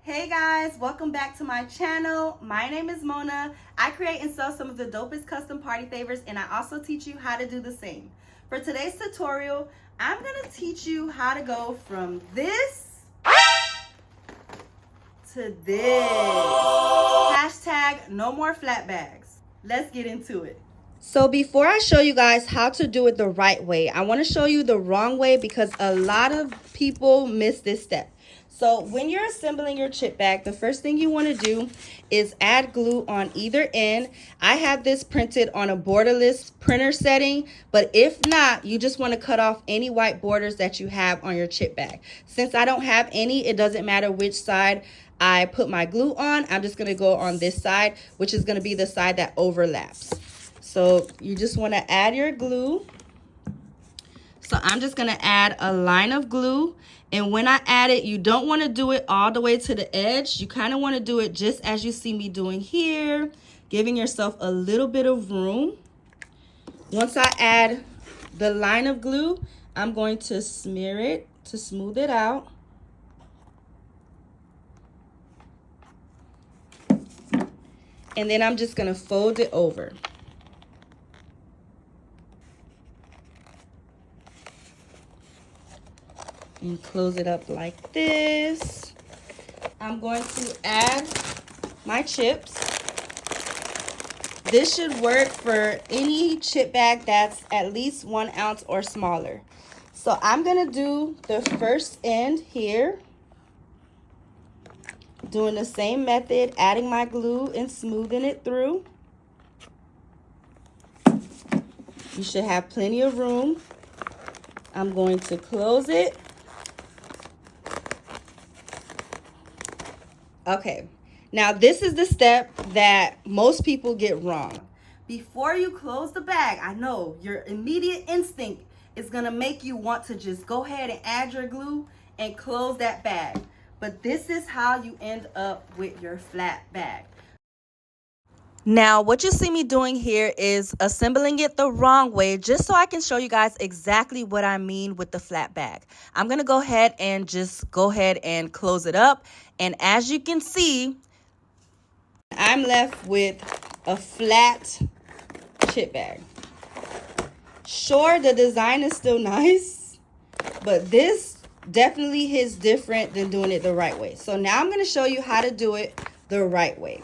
Hey guys, welcome back to my channel. My name is Mona. I create and sell some of the dopest custom party favors, and I also teach you how to do the same. For today's tutorial, I'm gonna teach you how to go from this to this. Hashtag no more flat bags. Let's get into it. So before I show you guys how to do it the right way, I want to show you the wrong way because a lot of people miss this step. So when you're assembling your chip bag, the first thing you want to do is add glue on either end. I have this printed on a borderless printer setting, but if not, you just want to cut off any white borders that you have on your chip bag. Since I don't have any, it doesn't matter which side I put my glue on. I'm just going to go on this side, which is going to be the side that overlaps. So you just want to add your glue. So I'm just going to add a line of glue. And when I add it, you don't want to do it all the way to the edge. You kind of want to do it just as you see me doing here, giving yourself a little bit of room. Once I add the line of glue, I'm going to smear it to smooth it out. And then I'm just going to fold it over. And close it up like this. I'm going to add my chips. This should work for any chip bag that's at least 1 ounce or smaller. So I'm going to do the first end here. Doing the same method, adding my glue and smoothing it through. You should have plenty of room. I'm going to close it. Okay, now this is the step that most people get wrong. Before you close the bag, I know your immediate instinct is gonna make you want to just go ahead and add your glue and close that bag. But this is how you end up with your flat bag. Now, what you see me doing here is assembling it the wrong way, just so I can show you guys exactly what I mean with the flat bag. I'm going to go ahead and close it up. And as you can see, I'm left with a flat chip bag. Sure, the design is still nice, but this definitely hits different than doing it the right way. So now I'm going to show you how to do it the right way.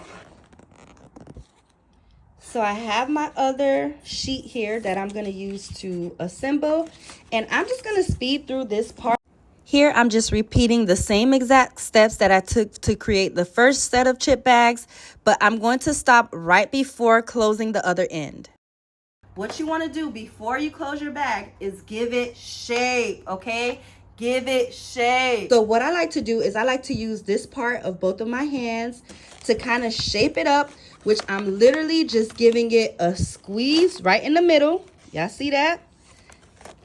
So I have my other sheet here that I'm going to use to assemble, and I'm just going to speed through this part. Here I'm just repeating the same exact steps that I took to create the first set of chip bags, but I'm going to stop right before closing the other end. What you want to do before you close your bag is give it shape, okay? Give it shape. So what I like to do is I like to use this part of both of my hands to kind of shape it up, which I'm literally just giving it a squeeze right in the middle. Y'all see that?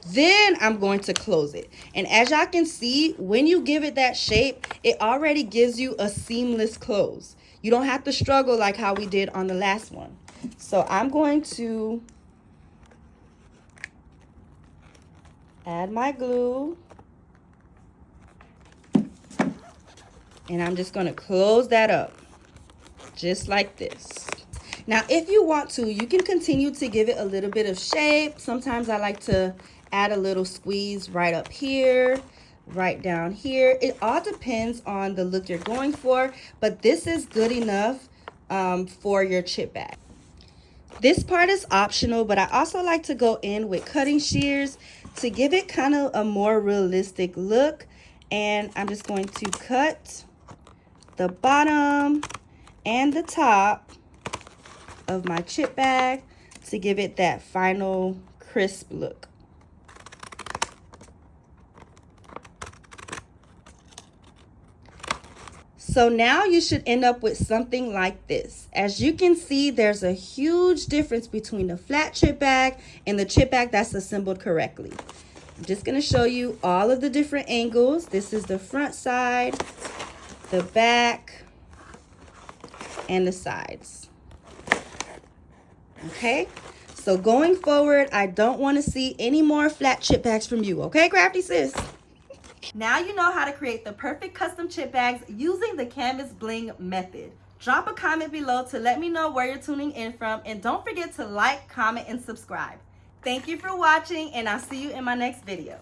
Then I'm going to close it. And as y'all can see, when you give it that shape, it already gives you a seamless close. You don't have to struggle like how we did on the last one. So I'm going to add my glue. And I'm just going to close that up, just like this. Now, if you want to, you can continue to give it a little bit of shape. Sometimes I like to add a little squeeze right up here, right down here. It all depends on the look you're going for, but this is good enough for your chip bag. This part is optional, but I also like to go in with cutting shears to give it kind of a more realistic look. And I'm just going to cut the bottom and the top of my chip bag to give it that final crisp look. So now you should end up with something like this. As you can see, there's a huge difference between the flat chip bag and the chip bag that's assembled correctly. I'm just going to show you all of the different angles. This is the front side, the back, and the sides. Okay, so going forward, I don't want to see any more flat chip bags from you. Okay, crafty sis? Now you know how to create the perfect custom chip bags using the Canvas Bling method. Drop a comment below to let me know where you're tuning in from, and don't forget to like, comment, and subscribe. Thank you for watching, and I'll see you in my next video.